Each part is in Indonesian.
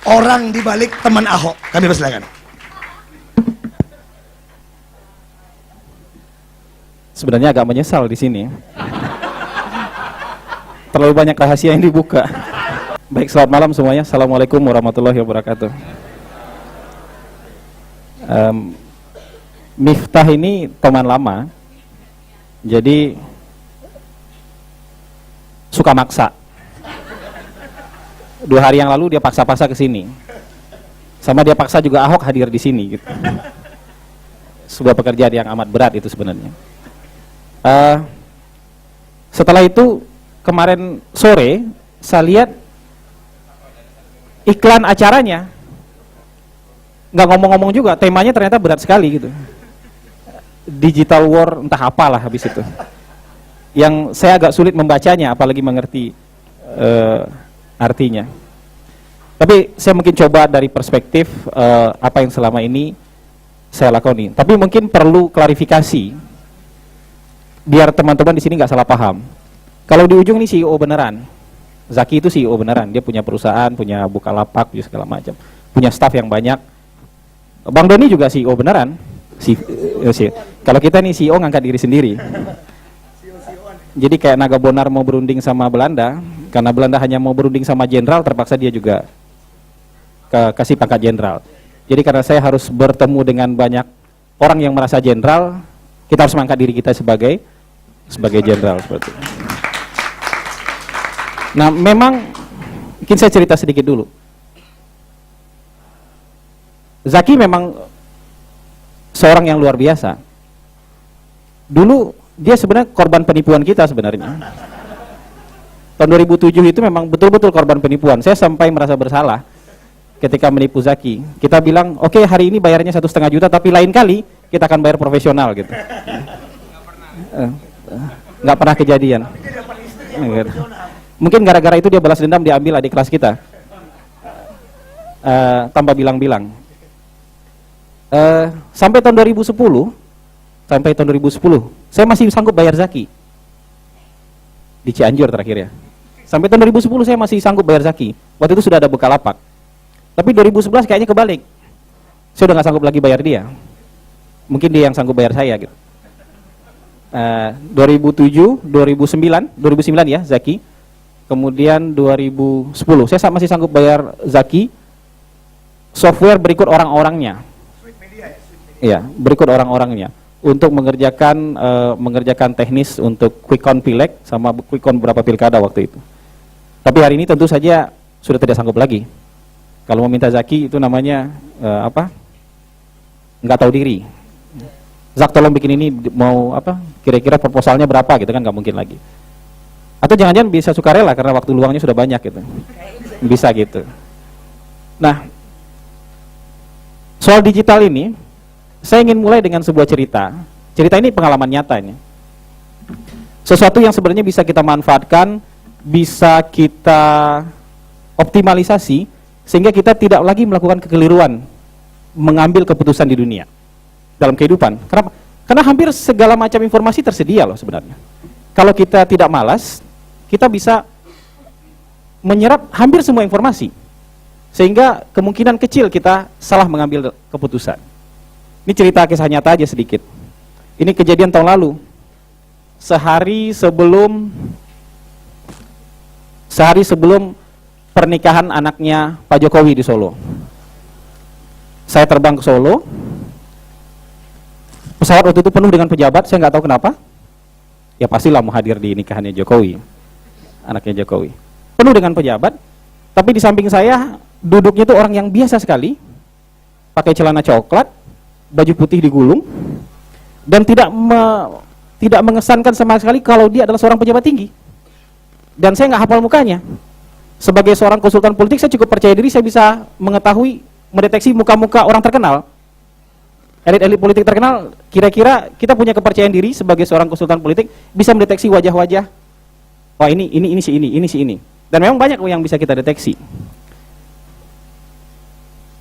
orang di balik teman Ahok? Kami persilakan. Sebenarnya agak menyesal di sini. Terlalu banyak rahasia yang dibuka. Baik, selamat malam semuanya. Assalamualaikum warahmatullahi wabarakatuh. Miftah ini teman lama, jadi suka maksa. 2 hari yang lalu dia paksa-paksa ke sini. Sama dia paksa juga Ahok hadir di sini gitu. Sebuah pekerjaan yang amat berat itu sebenarnya. Setelah itu kemarin sore saya lihat iklan acaranya, nggak ngomong-ngomong juga, temanya ternyata berat sekali gitu. Digital war entah apalah habis itu. Yang saya agak sulit membacanya, apalagi mengerti artinya. Tapi saya mungkin coba dari perspektif apa yang selama ini saya lakoni. Tapi mungkin perlu klarifikasi biar teman-teman di sini nggak salah paham. Kalau di ujung ini CEO beneran, Zaki itu CEO beneran. Dia punya perusahaan, punya Bukalapak, punya segala macam, punya staff yang banyak. Bang Doni juga CEO beneran. Kalau kita nih CEO ngangkat diri sendiri. Jadi kayak Naga Bonar mau berunding sama Belanda, karena Belanda hanya mau berunding sama jenderal, terpaksa dia juga kasih pangkat jenderal. Jadi karena saya harus bertemu dengan banyak orang yang merasa jenderal, kita harus mengangkat diri kita sebagai jenderal seperti itu. Nah, memang mungkin saya cerita sedikit dulu. Zaki memang seorang yang luar biasa. Dulu dia sebenarnya korban penipuan kita sebenarnya. Tahun 2007 itu memang betul-betul korban penipuan. Saya sampai merasa bersalah ketika menipu Zaki. Kita bilang, oke, hari ini bayarnya 1,5 juta, tapi lain kali kita akan bayar profesional gitu. Nggak pernah kejadian. Mungkin gara-gara itu dia balas dendam, diambil adik kelas kita. Tanpa bilang-bilang. Sampai tahun 2010, saya masih sanggup bayar Zaki. Di Cianjur terakhir ya. Sampai tahun 2010 saya masih sanggup bayar Zaki. Waktu itu sudah ada Bukalapak. Tapi 2011 kayaknya kebalik. Saya udah nggak sanggup lagi bayar dia. Mungkin dia yang sanggup bayar saya gitu. 2007, 2009 ya Zaki. Kemudian 2010 saya masih sanggup bayar Zaki. Software berikut orang-orangnya. Iya, berikut orang-orangnya untuk mengerjakan teknis untuk quick count pileg sama quick count beberapa pilkada waktu itu. Tapi hari ini tentu saja sudah tidak sanggup lagi. Kalau mau minta Zaki itu namanya nggak tahu diri. Zak, tolong bikin ini, mau apa? Kira-kira proposalnya berapa gitu kan, nggak mungkin lagi. Atau jangan-jangan bisa sukarela karena waktu luangnya sudah banyak gitu. Bisa gitu. Nah, soal digital ini, saya ingin mulai dengan sebuah cerita. Cerita ini pengalaman nyata ini. Sesuatu yang sebenarnya bisa kita manfaatkan, bisa kita optimalisasi, sehingga kita tidak lagi melakukan kekeliruan mengambil keputusan di dunia dalam kehidupan. Kenapa? Karena hampir segala macam informasi tersedia loh sebenarnya. Kalau kita tidak malas, kita bisa menyerap hampir semua informasi, sehingga kemungkinan kecil kita salah mengambil keputusan. Ini cerita kisah nyata aja sedikit. Ini kejadian tahun lalu. Sehari sebelum pernikahan anaknya Pak Jokowi di Solo. Saya terbang ke Solo. Pesawat waktu itu penuh dengan pejabat, saya nggak tahu kenapa. Ya pastilah mau hadir di nikahannya Jokowi, anaknya Jokowi. Penuh dengan pejabat, tapi di samping saya duduknya itu orang yang biasa sekali, pakai celana coklat, baju putih digulung, dan tidak mengesankan sama sekali kalau dia adalah seorang pejabat tinggi. Dan saya nggak hafal mukanya. Sebagai seorang konsultan politik, saya cukup percaya diri, saya bisa mengetahui, mendeteksi muka-muka orang terkenal. Elit-elit politik terkenal, kira-kira kita punya kepercayaan diri sebagai seorang konsultan politik, bisa mendeteksi wajah-wajah. Wah, ini si ini. Dan memang banyak yang bisa kita deteksi.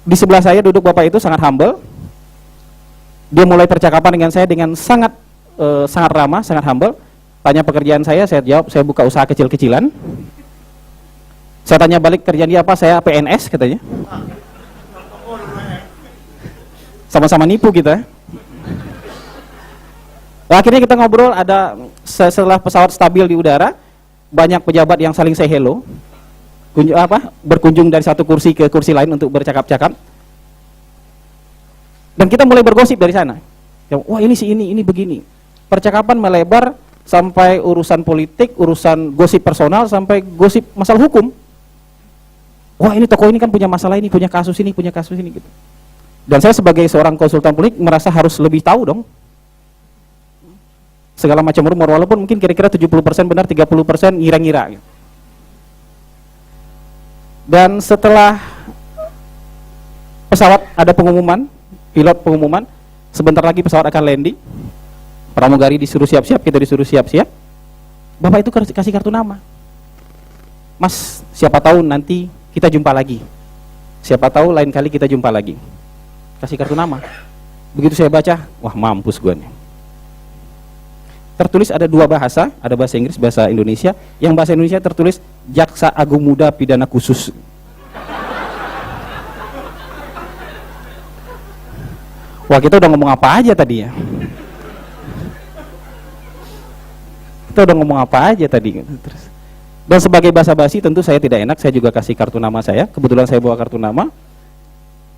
Di sebelah saya duduk bapak itu sangat humble. Dia mulai percakapan dengan saya dengan sangat ramah, sangat humble. Tanya pekerjaan saya jawab, saya buka usaha kecil-kecilan. Saya tanya balik kerjaan dia apa, saya PNS katanya. Sama-sama nipu kita. Akhirnya kita ngobrol, ada setelah pesawat stabil di udara, banyak pejabat yang saling say hello, berkunjung dari satu kursi ke kursi lain untuk bercakap-cakap. Dan kita mulai bergosip dari sana. Wah ini si ini begini. Percakapan melebar sampai urusan politik, urusan gosip personal, sampai gosip masalah hukum. Wah ini tokoh ini kan punya masalah ini, punya kasus ini gitu. Dan saya sebagai seorang konsultan politik merasa harus lebih tahu dong. Segala macam rumor, walaupun mungkin kira-kira 70% benar, 30% ngira-ngira. Dan setelah pesawat ada pengumuman, pilot pengumuman, sebentar lagi pesawat akan landing, pramugari disuruh siap-siap, kita disuruh siap-siap, Bapak itu kasih kartu nama. Mas, siapa tahu nanti kita jumpa lagi. Siapa tahu lain kali kita jumpa lagi. Kasih kartu nama. Begitu saya baca, wah mampus gue nih. Tertulis ada dua bahasa, ada bahasa Inggris, bahasa Indonesia. Yang bahasa Indonesia tertulis Jaksa Agung Muda Pidana Khusus. Wah kita udah ngomong apa aja tadi ya? Kita udah ngomong apa aja tadi? Dan sebagai basa-basi tentu saya tidak enak, saya juga kasih kartu nama saya. Kebetulan saya bawa kartu nama,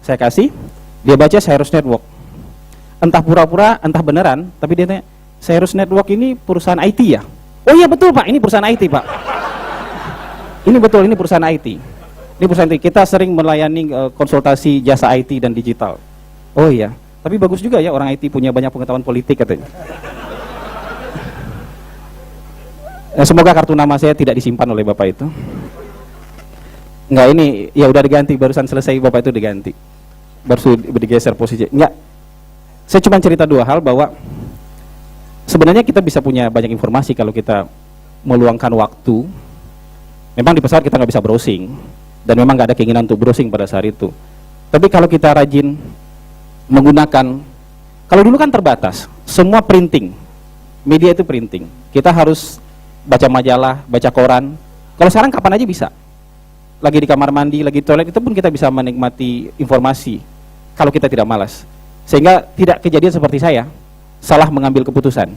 saya kasih. Dia baca Cyrus Network. Entah pura-pura, entah beneran, tapi dia tanya, Cyrus Network ini perusahaan IT ya? Oh iya betul Pak, ini perusahaan IT Pak. Ini betul, ini perusahaan IT. Ini perusahaan IT, kita sering melayani konsultasi jasa IT dan digital. Oh iya, tapi bagus juga ya orang IT punya banyak pengetahuan politik katanya. Semoga kartu nama saya tidak disimpan oleh Bapak itu. Enggak, ini ya udah diganti, barusan selesai Bapak itu diganti. Baru digeser posisi. Enggak, saya cuma cerita dua hal bahwa sebenarnya kita bisa punya banyak informasi kalau kita meluangkan waktu. Memang di pesawat kita nggak bisa browsing, dan memang nggak ada keinginan untuk browsing pada saat itu. Tapi kalau kita rajin menggunakan, kalau dulu kan terbatas, semua printing, media itu printing. Kita harus baca majalah, baca koran. Kalau sekarang kapan aja bisa. Lagi di kamar mandi, lagi di toilet, itu pun kita bisa menikmati informasi kalau kita tidak malas. Sehingga tidak kejadian seperti saya, salah mengambil keputusan.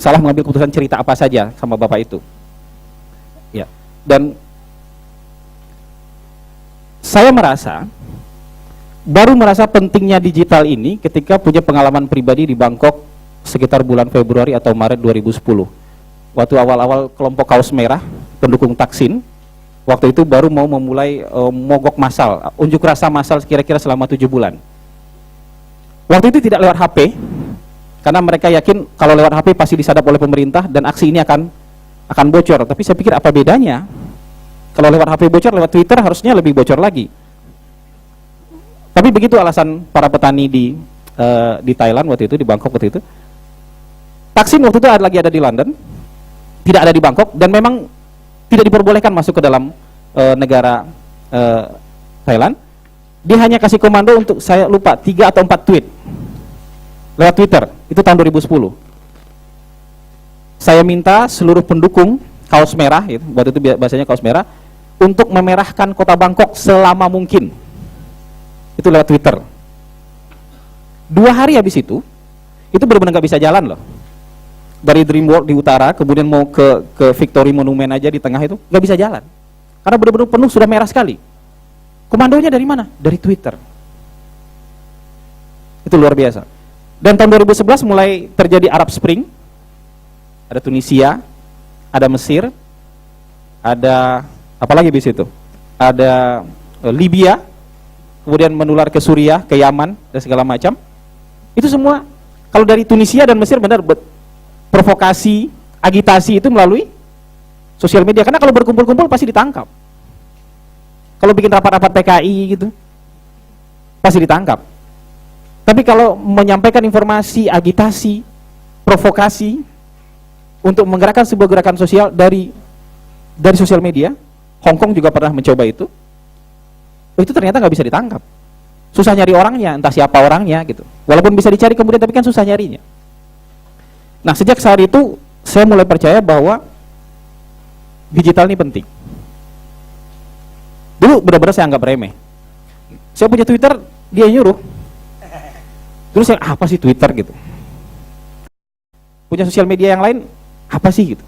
Salah mengambil keputusan cerita apa saja sama Bapak itu. Ya. Dan saya baru merasa pentingnya digital ini ketika punya pengalaman pribadi di Bangkok sekitar bulan Februari atau Maret 2010. Waktu awal-awal kelompok kaos merah pendukung Thaksin, waktu itu baru mau memulai mogok massal, unjuk rasa massal kira-kira selama 7 bulan. Waktu itu tidak lewat HP, karena mereka yakin kalau lewat HP pasti disadap oleh pemerintah dan aksi ini akan bocor. Tapi saya pikir apa bedanya? Kalau lewat HP bocor, lewat Twitter harusnya lebih bocor lagi. Tapi begitu alasan para petani di Thailand waktu itu, di Bangkok waktu itu. Thaksin waktu itu lagi ada di London, tidak ada di Bangkok, dan memang tidak diperbolehkan masuk ke dalam negara Thailand. Dia hanya kasih komando untuk, saya lupa, 3 atau 4 tweet lewat Twitter, itu tahun 2010. Saya minta seluruh pendukung kaos merah, waktu itu bahasanya kaos merah, untuk memerahkan kota Bangkok selama mungkin. Itu lewat Twitter. 2 hari habis itu benar-benar nggak bisa jalan loh. Dari Dream World di utara, kemudian mau ke Victory Monument aja di tengah itu, nggak bisa jalan. Karena benar-benar penuh, sudah merah sekali. Komandonya dari mana? Dari Twitter. Itu luar biasa. Dan tahun 2011 mulai terjadi Arab Spring. Ada Tunisia, ada Mesir, ada apa lagi di situ? Ada Libya, kemudian menular ke Suriah, ke Yaman dan segala macam. Itu semua kalau dari Tunisia dan Mesir benar provokasi, agitasi itu melalui sosial media. Karena kalau berkumpul-kumpul pasti ditangkap. Kalau bikin rapat-rapat PKI gitu, pasti ditangkap. Tapi kalau menyampaikan informasi, agitasi, provokasi untuk menggerakkan sebuah gerakan sosial dari sosial media, Hong Kong juga pernah mencoba itu ternyata nggak bisa ditangkap. Susah nyari orangnya, entah siapa orangnya gitu. Walaupun bisa dicari kemudian, tapi kan susah nyarinya. Nah, sejak saat itu saya mulai percaya bahwa digital ini penting. Dulu benar-benar saya anggap remeh. Saya punya Twitter, dia nyuruh. Terus saya, apa sih Twitter gitu? Punya sosial media yang lain, apa sih gitu?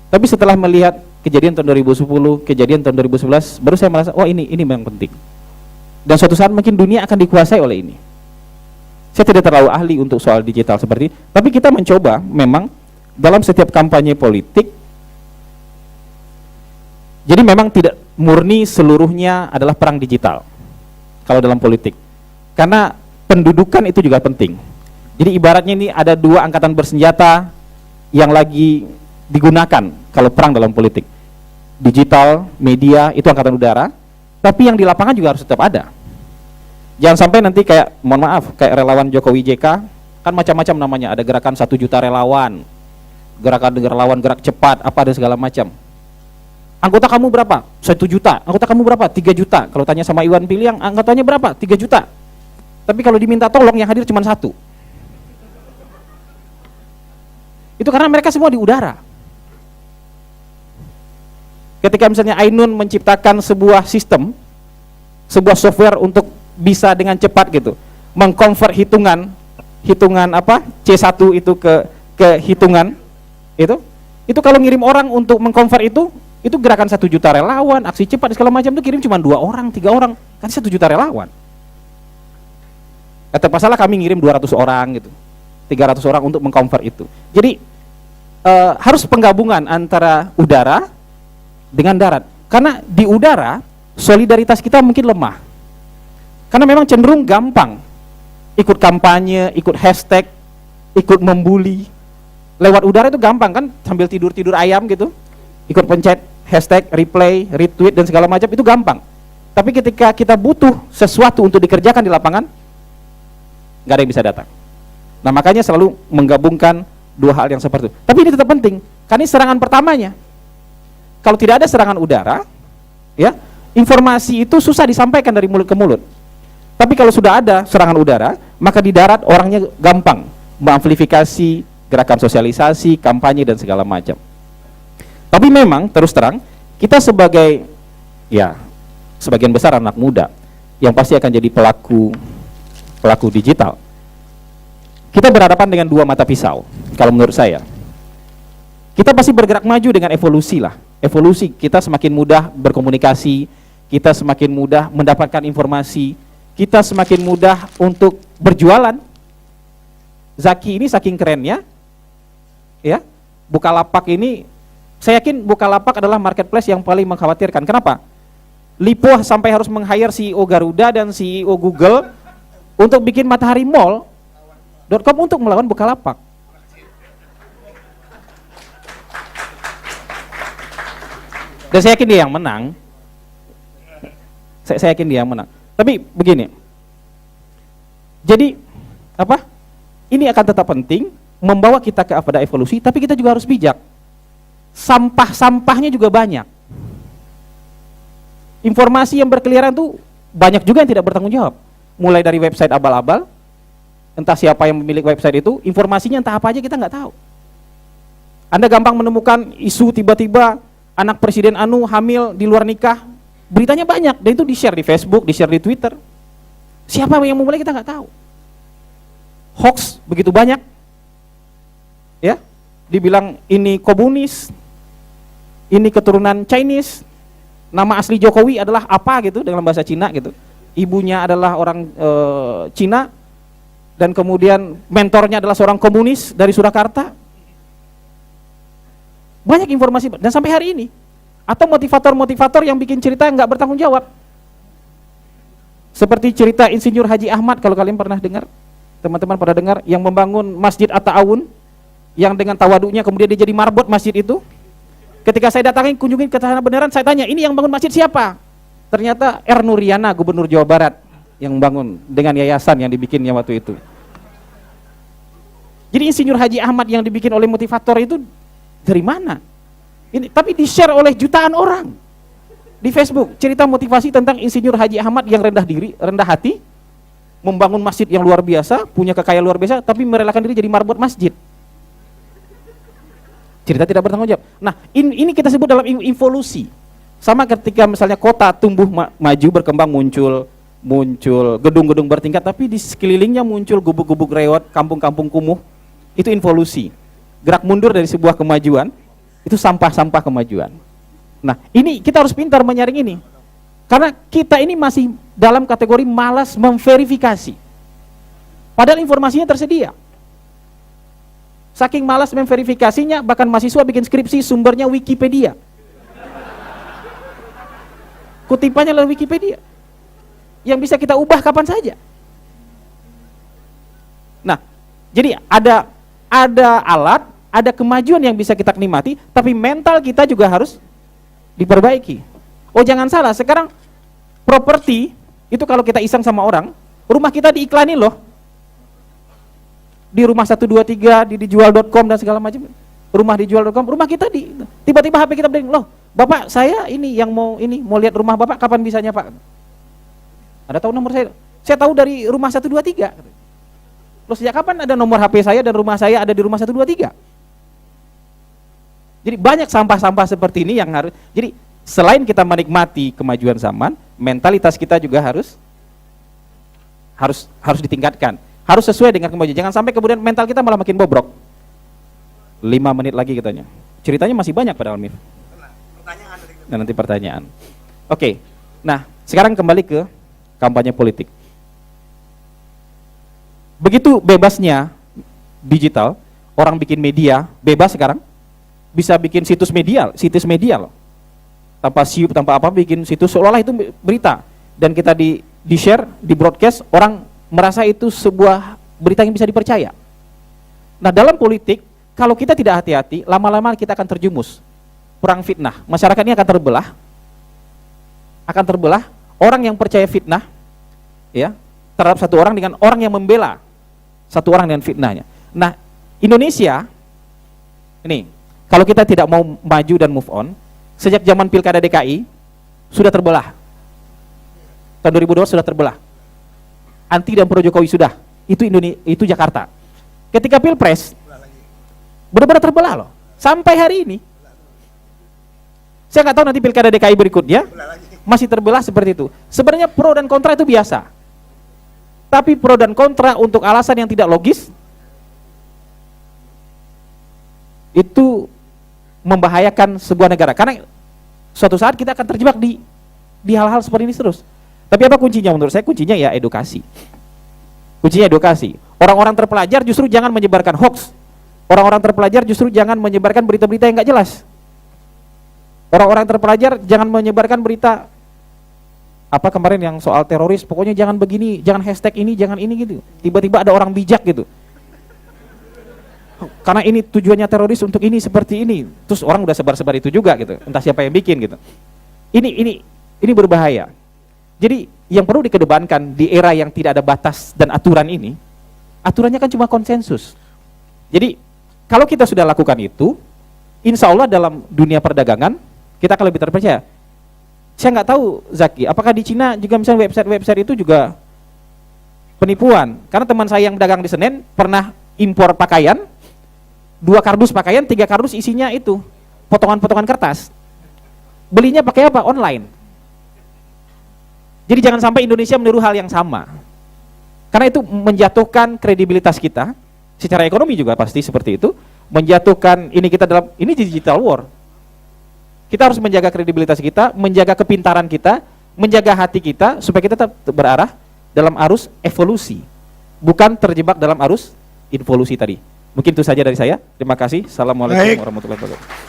Tapi setelah melihat kejadian tahun 2010, kejadian tahun 2011, baru saya merasa, oh ini memang penting. Dan suatu saat mungkin dunia akan dikuasai oleh ini. Saya tidak terlalu ahli untuk soal digital seperti ini, tapi kita mencoba memang dalam setiap kampanye politik. Jadi memang tidak murni seluruhnya adalah perang digital kalau dalam politik. Karena pendudukan itu juga penting. Jadi ibaratnya ini ada dua angkatan bersenjata yang lagi digunakan kalau perang dalam politik. Digital, media itu angkatan udara, tapi yang di lapangan juga harus tetap ada. Jangan sampai nanti kayak, mohon maaf, kayak relawan Jokowi JK, kan macam-macam namanya, ada gerakan 1 juta relawan, gerakan relawan gerak cepat, apa ada segala macam. Anggota kamu berapa? 1 juta. Anggota kamu berapa? 3 juta. Kalau tanya sama Iwan Piliang, anggotanya berapa? 3 juta. Tapi kalau diminta tolong yang hadir cuma 1. Itu karena mereka semua di udara. Ketika misalnya Ainun menciptakan sebuah sistem, sebuah software untuk bisa dengan cepat gitu mengkonvert hitungan apa C1 itu ke hitungan itu kalau ngirim orang untuk mengkonvert itu gerakan 1 juta relawan, aksi cepat segala macam itu kirim cuma 2 orang, 3 orang, kan 1 juta relawan. Kata pasalah kami ngirim 200 orang gitu, 300 orang untuk mengkonvert itu. Jadi harus penggabungan antara udara dengan darat, karena di udara solidaritas kita mungkin lemah. Karena memang cenderung gampang ikut kampanye, ikut hashtag, ikut membuli. Lewat udara itu gampang kan, sambil tidur-tidur ayam gitu, ikut pencet hashtag, replay, retweet dan segala macam, itu gampang. Tapi ketika kita butuh sesuatu untuk dikerjakan di lapangan, nggak ada yang bisa datang. Nah makanya selalu menggabungkan dua hal yang seperti itu. Tapi ini tetap penting, karena ini serangan pertamanya. Kalau tidak ada serangan udara, ya, informasi itu susah disampaikan dari mulut ke mulut. Tapi kalau sudah ada serangan udara, maka di darat orangnya gampang mengamplifikasi gerakan sosialisasi, kampanye dan segala macam. Tapi memang terus terang kita sebagai sebagian besar anak muda yang pasti akan jadi pelaku digital. Kita berhadapan dengan dua mata pisau kalau menurut saya. Kita pasti bergerak maju dengan evolusi lah. Evolusi, kita semakin mudah berkomunikasi, kita semakin mudah mendapatkan informasi, kita semakin mudah untuk berjualan. Zaki ini saking kerennya, ya, Bukalapak ini, saya yakin Bukalapak adalah marketplace yang paling mengkhawatirkan. Kenapa? Lipo sampai harus meng-hire CEO Garuda dan CEO Google untuk bikin Matahari Mall.com untuk melawan Bukalapak. Dan saya yakin dia yang menang. Saya yakin dia yang menang. Tapi begini, jadi apa? Ini akan tetap penting membawa kita kepada evolusi, tapi kita juga harus bijak. Sampah-sampahnya juga banyak. Informasi yang berkeliaran tuh banyak juga yang tidak bertanggung jawab. Mulai dari website abal-abal, entah siapa yang memiliki website itu, informasinya entah apa aja kita nggak tahu. Anda gampang menemukan isu tiba-tiba anak presiden anu hamil di luar nikah. Beritanya banyak, dan itu di-share di Facebook, di-share di Twitter. Siapa yang memulai kita nggak tahu. Hoax begitu banyak, ya, dibilang ini komunis, ini keturunan Chinese, nama asli Jokowi adalah apa gitu dalam bahasa Cina gitu, ibunya adalah orang Cina, dan kemudian mentornya adalah seorang komunis dari Surakarta. Banyak informasi, dan sampai hari ini. Atau motivator-motivator yang bikin cerita yang nggak bertanggung jawab. Seperti cerita Insinyur Haji Ahmad, kalau kalian pernah dengar, teman-teman pernah dengar, yang membangun Masjid At-Ta'awun, yang dengan tawaduknya kemudian dia jadi marbot masjid itu. Ketika saya datangin, kunjungin ke sana beneran, saya tanya, ini yang bangun masjid siapa? Ternyata R. Nuriana, Gubernur Jawa Barat, yang bangun dengan yayasan yang dibikinnya waktu itu. Jadi Insinyur Haji Ahmad yang dibikin oleh motivator itu dari mana? Ini, tapi di-share oleh jutaan orang di Facebook, cerita motivasi tentang Insinyur Haji Ahmad yang rendah diri, rendah hati, membangun masjid yang luar biasa, punya kekayaan luar biasa, tapi merelakan diri jadi marbot masjid. Cerita tidak bertanggung jawab. Nah, ini kita sebut dalam evolusi. Sama ketika misalnya kota tumbuh maju, berkembang, muncul gedung-gedung bertingkat, tapi di sekelilingnya muncul gubuk-gubuk reot, kampung-kampung kumuh. Itu involusi. Gerak mundur dari sebuah kemajuan, itu sampah-sampah kemajuan. Nah, ini kita harus pintar menyaring ini. Karena kita ini masih dalam kategori malas memverifikasi. Padahal informasinya tersedia. Saking malas memverifikasinya, bahkan mahasiswa bikin skripsi sumbernya Wikipedia. Kutipannya adalah Wikipedia. Yang bisa kita ubah kapan saja. Nah, jadi ada alat, ada kemajuan yang bisa kita nikmati, tapi mental kita juga harus diperbaiki. Oh, jangan salah, sekarang properti itu kalau kita iseng sama orang, rumah kita diiklanin loh. Di rumah 123, di dijual.com dan segala macam. Rumah dijual.com, rumah kita tiba-tiba HP kita bling, loh, Bapak saya ini yang mau lihat rumah Bapak, kapan bisanya Pak? Ada tahu nomor saya? Saya tahu dari rumah 123. Loh, sejak kapan ada nomor HP saya dan rumah saya ada di rumah 123? Jadi banyak sampah-sampah seperti ini yang jadi selain kita menikmati kemajuan zaman, mentalitas kita juga harus ditingkatkan. Harus sesuai dengan kemajuan. Jangan sampai kemudian mental kita malah makin bobrok. 5 menit lagi katanya. Ceritanya masih banyak padahal, Mir. Nah, nanti pertanyaan. Oke. Nah, sekarang kembali ke kampanye politik. Begitu bebasnya digital, orang bikin media bebas sekarang. Bisa bikin situs media loh. Tanpa siup, tanpa apa, bikin situs seolah-olah itu berita. Dan kita di-share, di-broadcast, orang merasa itu sebuah berita yang bisa dipercaya. Nah, dalam politik, kalau kita tidak hati-hati, lama-lama kita akan terjumus. Perang fitnah, masyarakat ini akan terbelah, orang yang percaya fitnah ya terhadap satu orang dengan orang yang membela satu orang dengan fitnahnya. Nah, Indonesia ini kalau kita tidak mau maju dan move on, sejak zaman Pilkada DKI sudah terbelah. Tahun 2002 sudah terbelah. Anti dan pro Jokowi sudah. Itu Jakarta. Ketika Pilpres benar-benar terbelah loh. Sampai hari ini. Saya nggak tahu nanti Pilkada DKI berikutnya masih terbelah seperti itu. Sebenarnya pro dan kontra itu biasa. Tapi pro dan kontra untuk alasan yang tidak logis itu membahayakan sebuah negara. Karena suatu saat kita akan terjebak di hal-hal seperti ini terus. Tapi apa kuncinya menurut saya? Kuncinya ya edukasi. Kuncinya edukasi. Orang-orang terpelajar justru jangan menyebarkan hoax. Orang-orang terpelajar justru jangan menyebarkan berita-berita yang nggak jelas. Orang-orang terpelajar jangan menyebarkan berita apa kemarin yang soal teroris, pokoknya jangan begini, jangan hashtag ini, jangan ini gitu. Tiba-tiba ada orang bijak gitu. Karena ini tujuannya teroris untuk ini seperti ini. Terus orang udah sebar-sebar itu juga gitu. Entah siapa yang bikin gitu. Ini berbahaya. Jadi yang perlu dikedepankan di era yang tidak ada batas dan aturan ini, aturannya kan cuma konsensus. Jadi kalau kita sudah lakukan itu, insya Allah dalam dunia perdagangan kita akan lebih terpercaya. Saya nggak tahu Zaki, apakah di Cina juga misalnya website itu juga penipuan? Karena teman saya yang dagang di Senen pernah impor pakaian, 2 kardus pakaian, 3 kardus isinya itu potongan-potongan kertas. Belinya pakai apa? Online. Jadi jangan sampai Indonesia meniru hal yang sama. Karena itu menjatuhkan kredibilitas kita, secara ekonomi juga pasti seperti itu, menjatuhkan kita dalam ini digital war. Kita harus menjaga kredibilitas kita, menjaga kepintaran kita, menjaga hati kita supaya kita tetap berarah dalam arus evolusi, bukan terjebak dalam arus involusi tadi. Mungkin itu saja dari saya. Terima kasih. Assalamualaikum warahmatullahi wabarakatuh.